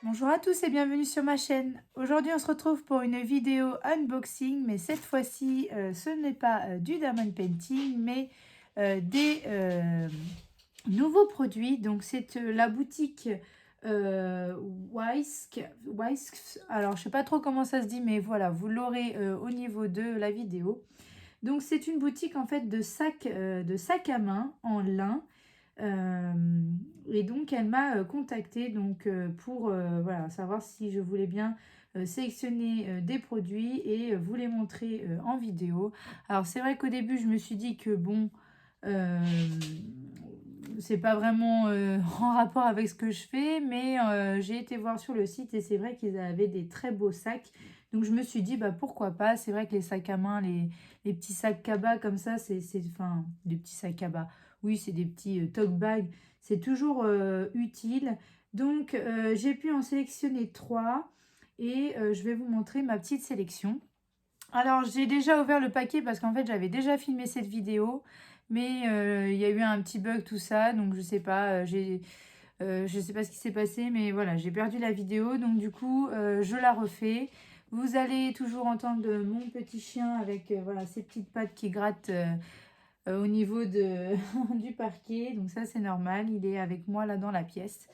Bonjour à tous et bienvenue sur ma chaîne. Aujourd'hui on se retrouve pour une vidéo unboxing, mais cette fois-ci ce n'est pas du diamond painting mais des nouveaux produits. Donc c'est la boutique Wisk. Alors je sais pas trop comment ça se dit, mais voilà, vous l'aurez au niveau de la vidéo. Donc c'est une boutique en fait de sacs à main en lin. Euh, et donc elle m'a contactée donc, pour voilà, savoir si je voulais bien sélectionner des produits et vous les montrer en vidéo. Alors c'est vrai qu'au début je me suis dit que bon, euh, c'est pas vraiment en rapport avec ce que je fais, mais j'ai été voir sur le site et c'est vrai qu'ils avaient des très beaux sacs. Donc je me suis dit bah pourquoi pas. C'est vrai que les sacs à main, les petits sacs cabas comme ça, enfin des petits sacs cabas. Oui, c'est des petits tote bags. C'est toujours utile. Donc j'ai pu en sélectionner trois et je vais vous montrer ma petite sélection. Alors, j'ai déjà ouvert le paquet parce qu'en fait, j'avais déjà filmé cette vidéo, mais il y a eu un petit bug, tout ça, donc je sais pas, je sais pas ce qui s'est passé, mais voilà, j'ai perdu la vidéo, donc du coup, je la refais. Vous allez toujours entendre mon petit chien avec voilà, ses petites pattes qui grattent au niveau du parquet, donc ça c'est normal, il est avec moi là dans la pièce.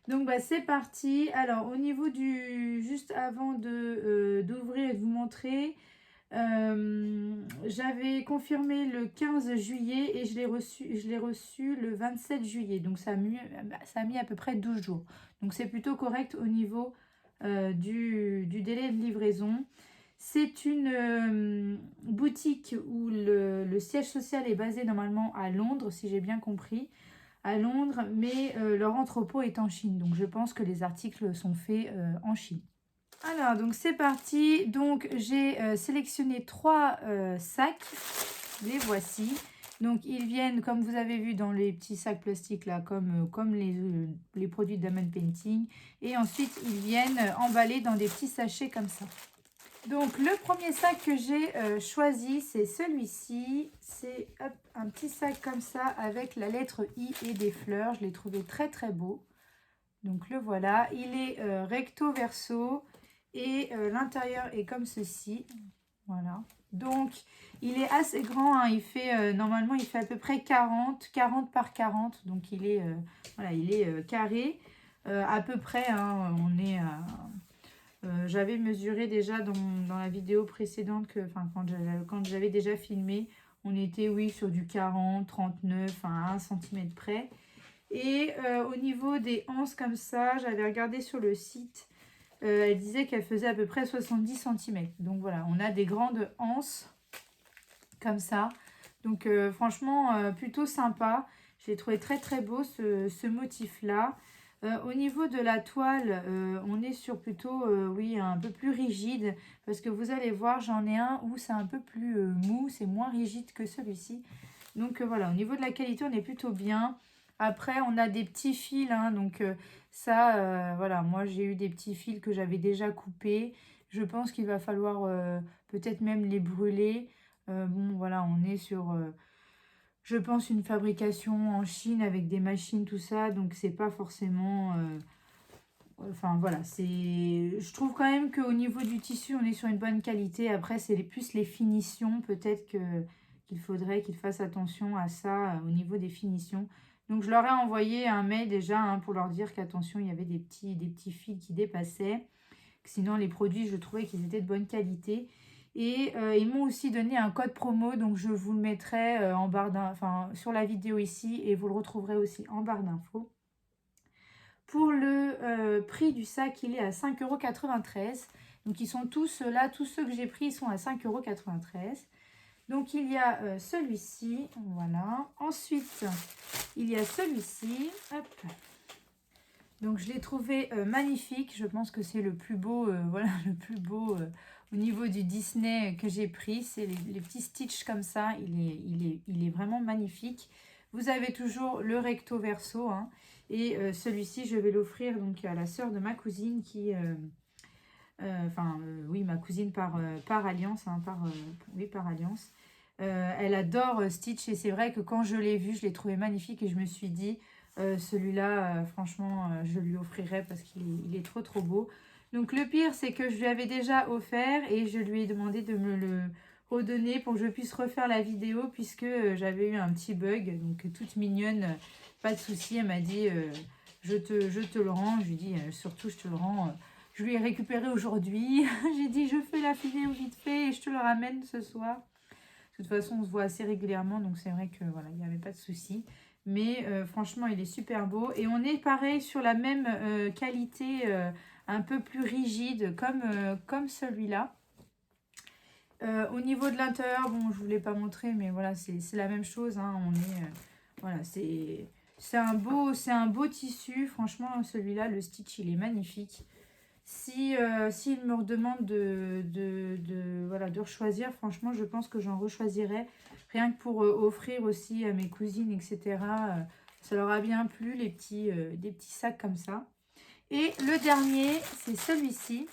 Donc bah, c'est parti. Alors au niveau juste avant d'ouvrir et de vous montrer, j'avais confirmé le 15 juillet et je l'ai reçu le 27 juillet. Donc ça a mis à peu près 12 jours. Donc c'est plutôt correct au niveau du délai de livraison. C'est une boutique où le siège social est basé normalement à Londres, si j'ai bien compris. À Londres, mais leur entrepôt est en Chine. Donc je pense que les articles sont faits en Chine. Alors, donc c'est parti. Donc, j'ai sélectionné trois sacs. Les voici. Donc, ils viennent, comme vous avez vu, dans les petits sacs plastiques, là, comme les produits Diamond Painting. Et ensuite, ils viennent emballés dans des petits sachets comme ça. Donc, le premier sac que j'ai choisi, c'est celui-ci. C'est un petit sac comme ça, avec la lettre I et des fleurs. Je l'ai trouvé très, très beau. Donc, le voilà. Il est recto verso. Et l'intérieur est comme ceci. Voilà. Donc, il est assez grand. Hein. Il fait, normalement, il fait à peu près 40 par 40. Donc, voilà, il est carré. À peu près, hein, on est à... j'avais mesuré déjà dans la vidéo précédente, quand j'avais déjà filmé, on était, oui, sur du 40, 39, à 1 cm près. Et au niveau des anses comme ça, j'avais regardé sur le site. Elle disait qu'elle faisait à peu près 70 cm. Donc voilà, on a des grandes anses comme ça. Donc franchement, plutôt sympa. J'ai trouvé très très beau ce motif-là. Au niveau de la toile, on est sur plutôt, oui, un peu plus rigide. Parce que vous allez voir, j'en ai un où c'est un peu plus mou. C'est moins rigide que celui-ci. Donc voilà, au niveau de la qualité, on est plutôt bien. Après, on a des petits fils, hein, donc ça, voilà, moi j'ai eu des petits fils que j'avais déjà coupés. Je pense qu'il va falloir peut-être même les brûler. Bon, voilà, on est sur, je pense, une fabrication en Chine avec des machines, tout ça, donc c'est pas forcément... enfin voilà, je trouve quand même qu'au niveau du tissu, on est sur une bonne qualité. Après, c'est plus les finitions, peut-être qu'il faudrait qu'ils fassent attention à ça au niveau des finitions. Donc, je leur ai envoyé un mail déjà hein, pour leur dire qu'attention, il y avait des petits fils qui dépassaient. Sinon, les produits, je trouvais qu'ils étaient de bonne qualité. Et ils m'ont aussi donné un code promo, donc je vous le mettrai sur la vidéo ici et vous le retrouverez aussi en barre d'infos. Pour le prix du sac, il est à 5,93 €. Donc, ils sont tous là, tous ceux que j'ai pris, ils sont à 5,93 €. Donc, il y a celui-ci, voilà. Ensuite, il y a celui-ci, hop. Donc, je l'ai trouvé magnifique. Je pense que c'est le plus beau, voilà, le plus beau au niveau du Disney que j'ai pris. C'est les petits stitches comme ça. Il est vraiment magnifique. Vous avez toujours le recto verso, hein. Et celui-ci, je vais l'offrir donc à la sœur de ma cousine qui... oui, ma cousine par alliance, hein, oui, par alliance. Elle adore Stitch et c'est vrai que quand je l'ai vu, je l'ai trouvé magnifique et je me suis dit, Celui-là, franchement, je lui offrirai parce qu'il est trop trop beau. Donc le pire, c'est que je lui avais déjà offert et je lui ai demandé de me le redonner pour que je puisse refaire la vidéo puisque j'avais eu un petit bug. Donc toute mignonne, pas de souci, elle m'a dit je te le rends. Je lui ai dit surtout je te le rends. Je lui ai récupéré aujourd'hui. J'ai dit je fais la vidéo vite fait et je te le ramène ce soir. De toute façon, on se voit assez régulièrement, donc c'est vrai que voilà, il n'y avait pas de souci. Mais franchement, il est super beau. Et on est pareil sur la même qualité, un peu plus rigide, comme celui-là. Au niveau de l'intérieur, bon, je ne vous l'ai pas montré, mais voilà, c'est la même chose. Hein. On est, voilà, c'est un beau tissu. Franchement, celui-là, le stitch, il est magnifique. Si, s'il me redemande voilà, de rechoisir, franchement, je pense que j'en rechoisirais. Rien que pour offrir aussi à mes cousines, etc. Ça leur a bien plu, des petits sacs comme ça. Et le dernier, c'est celui-ci.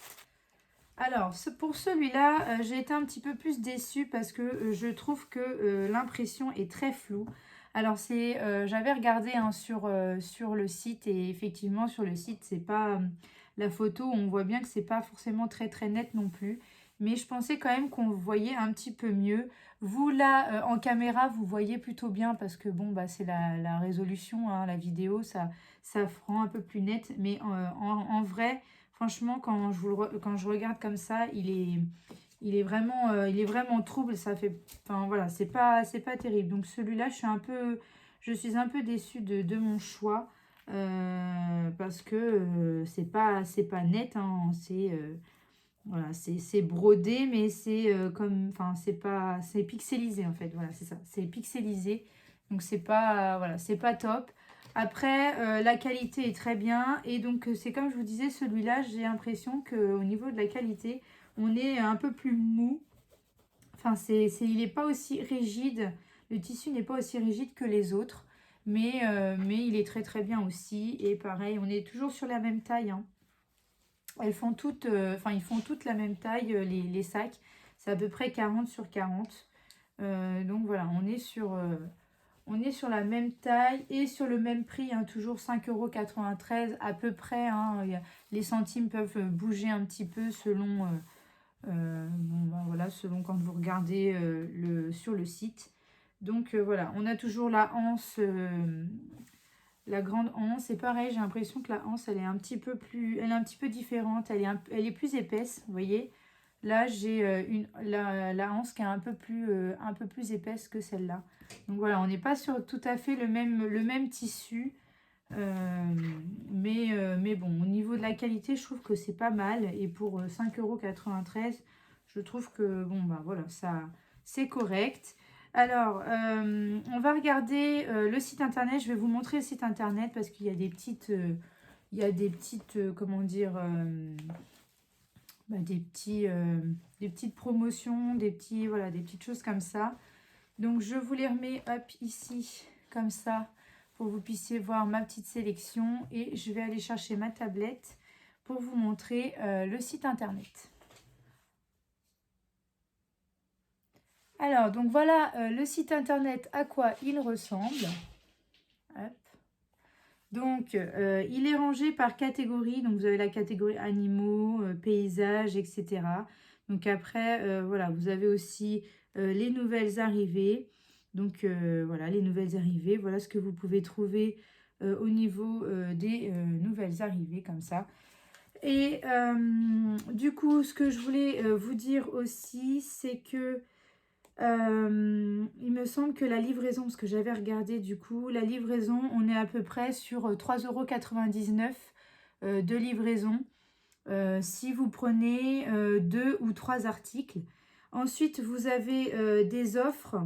Alors, pour celui-là, j'ai été un petit peu plus déçue parce que je trouve que l'impression est très floue. Alors, j'avais regardé hein, sur le site et effectivement, sur le site, c'est pas la photo, on voit bien que c'est pas forcément très très net non plus. Mais je pensais quand même qu'on voyait un petit peu mieux. Vous, là, en caméra, vous voyez plutôt bien parce que bon, bah, c'est la résolution, hein, la vidéo, ça rend un peu plus net. Mais en vrai... Franchement, quand je regarde comme ça, il est vraiment trouble. Ça fait, enfin voilà, c'est pas terrible. Donc celui-là, je suis un peu déçue de mon choix parce que c'est pas net. Hein, voilà, c'est brodé, mais c'est enfin c'est pixelisé en fait. Voilà, c'est ça, c'est pixelisé. Donc c'est pas top. Après, la qualité est très bien. Et donc, c'est comme je vous disais, celui-là, j'ai l'impression qu'au niveau de la qualité, on est un peu plus mou. Enfin, il n'est pas aussi rigide. Le tissu n'est pas aussi rigide que les autres. Mais il est très très bien aussi. Et pareil, on est toujours sur la même taille. Hein. Ils font toutes la même taille, les sacs. C'est à peu près 40 sur 40. Donc voilà, on est sur la même taille et sur le même prix, hein, toujours 5,93 € à peu près. Hein, les centimes peuvent bouger un petit peu selon, bon, ben voilà, selon quand vous regardez sur le site. Donc voilà, on a toujours la anse, la grande anse. Et pareil, j'ai l'impression que la anse, elle est un petit peu différente. Elle est plus épaisse, vous voyez. Là, j'ai la anse qui est un peu plus épaisse que celle-là. Donc voilà, on n'est pas sur tout à fait le même tissu. Mais bon, au niveau de la qualité, je trouve que c'est pas mal. Et pour 5,93 €, je trouve que bon, bah voilà, ça, c'est correct. Alors, on va regarder le site internet. Je vais vous montrer le site internet parce qu'il y a des petites, comment dire, bah, des petites promotions, voilà, des petites choses comme ça. Donc, je vous les remets hop ici, comme ça, pour que vous puissiez voir ma petite sélection. Et je vais aller chercher ma tablette pour vous montrer le site internet. Alors, donc voilà le site internet, à quoi il ressemble. Hop. Donc, il est rangé par catégorie. Donc, vous avez la catégorie animaux, paysages, etc. Donc, après, voilà, vous avez aussi les nouvelles arrivées. Donc, voilà, les nouvelles arrivées. Voilà ce que vous pouvez trouver au niveau des nouvelles arrivées, comme ça. Et du coup, ce que je voulais vous dire aussi, c'est que il me semble que la livraison, parce que j'avais regardé du coup, la livraison, on est à peu près sur 3,99 € de livraison si vous prenez 2 ou 3 articles. Ensuite, vous avez des offres.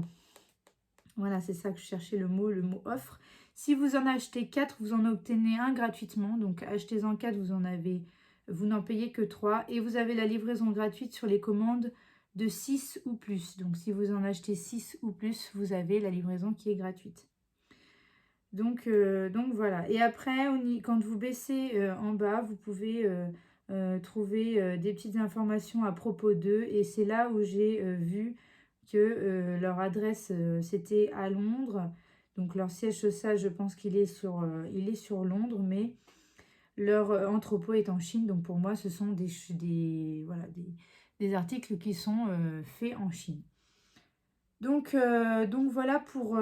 Voilà, c'est ça que je cherchais le mot offre. Si vous en achetez 4, vous en obtenez un gratuitement. Donc, achetez-en 4, vous n'en payez que 3. Et vous avez la livraison gratuite sur les commandes de 6 ou plus. Donc, si vous en achetez 6 ou plus, vous avez la livraison qui est gratuite. Donc voilà. Et après, quand vous baissez en bas, vous pouvez trouver des petites informations à propos d'eux. Et c'est là où j'ai vu que leur adresse, c'était à Londres. Donc leur siège social, je pense qu'il est sur Londres, mais leur entrepôt est en Chine. Donc pour moi, ce sont voilà, des articles qui sont faits en Chine. Donc voilà pour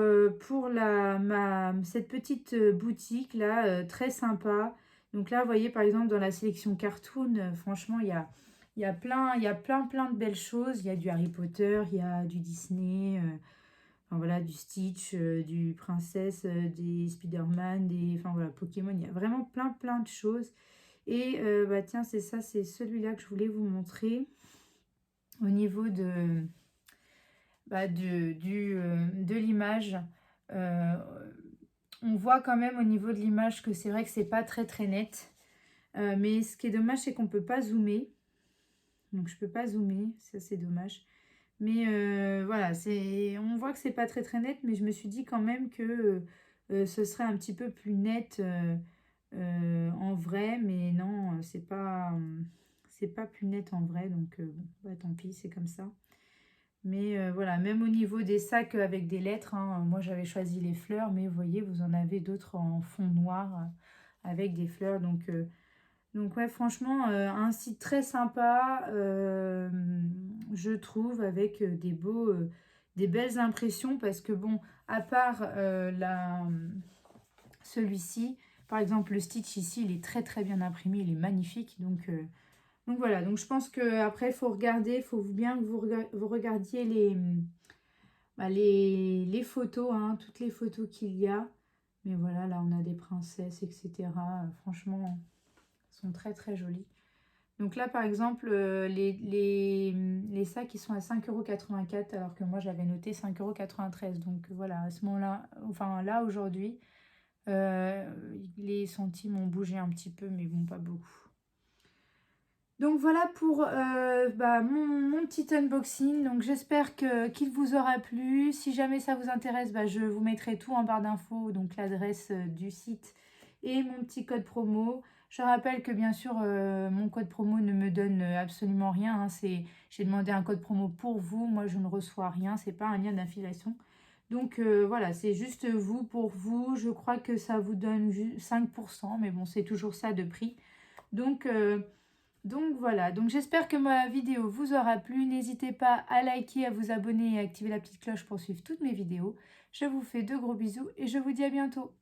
cette petite boutique là, très sympa. Donc là, vous voyez par exemple dans la sélection cartoon, franchement, il y a plein de belles choses. Il y a du Harry Potter, il y a du Disney, enfin voilà, du Stitch, du Princesse, des Spider-Man, enfin voilà, Pokémon. Il y a vraiment plein de choses. Et bah tiens, c'est celui-là que je voulais vous montrer au niveau de l'image. Euh, on voit quand même au niveau de l'image que c'est vrai que c'est pas très net. Mais ce qui est dommage, c'est qu'on peut pas zoomer. Donc je peux pas zoomer, ça c'est dommage. Mais voilà, on voit que c'est pas très net, mais je me suis dit quand même que ce serait un petit peu plus net en vrai, mais non, c'est pas plus net en vrai, donc bon, bah, tant pis, c'est comme ça. Mais voilà, même au niveau des sacs avec des lettres, hein, moi j'avais choisi les fleurs, mais vous voyez, vous en avez d'autres en fond noir avec des fleurs. Donc ouais, franchement, un site très sympa, je trouve, avec des belles impressions, parce que bon, à part celui-ci, par exemple, le Stitch ici, il est très bien imprimé, il est magnifique. Donc voilà, donc je pense qu'après, il faut regarder, il faut bien que vous regardiez les photos, hein, toutes les photos qu'il y a. Mais voilà, là, on a des princesses, etc. Franchement, elles sont très jolies. Donc là, par exemple, les sacs, ils sont à 5,84 € alors que moi, j'avais noté 5,93 €. Donc voilà, à ce moment-là, enfin là, aujourd'hui, les centimes ont bougé un petit peu, mais bon, pas beaucoup. Donc voilà pour mon petit unboxing. Donc j'espère qu'il vous aura plu. Si jamais ça vous intéresse, je vous mettrai tout en barre d'infos, donc l'adresse du site et mon petit code promo. Je rappelle que bien sûr, mon code promo ne me donne absolument rien, hein. J'ai demandé un code promo pour vous. Moi, je ne reçois rien. C'est pas un lien d'affiliation. Donc voilà, c'est juste vous pour vous. Je crois que ça vous donne 5%, mais bon, c'est toujours ça de prix. Donc voilà, donc j'espère que ma vidéo vous aura plu. N'hésitez pas à liker, à vous abonner et à activer la petite cloche pour suivre toutes mes vidéos. Je vous fais de gros bisous et je vous dis à bientôt.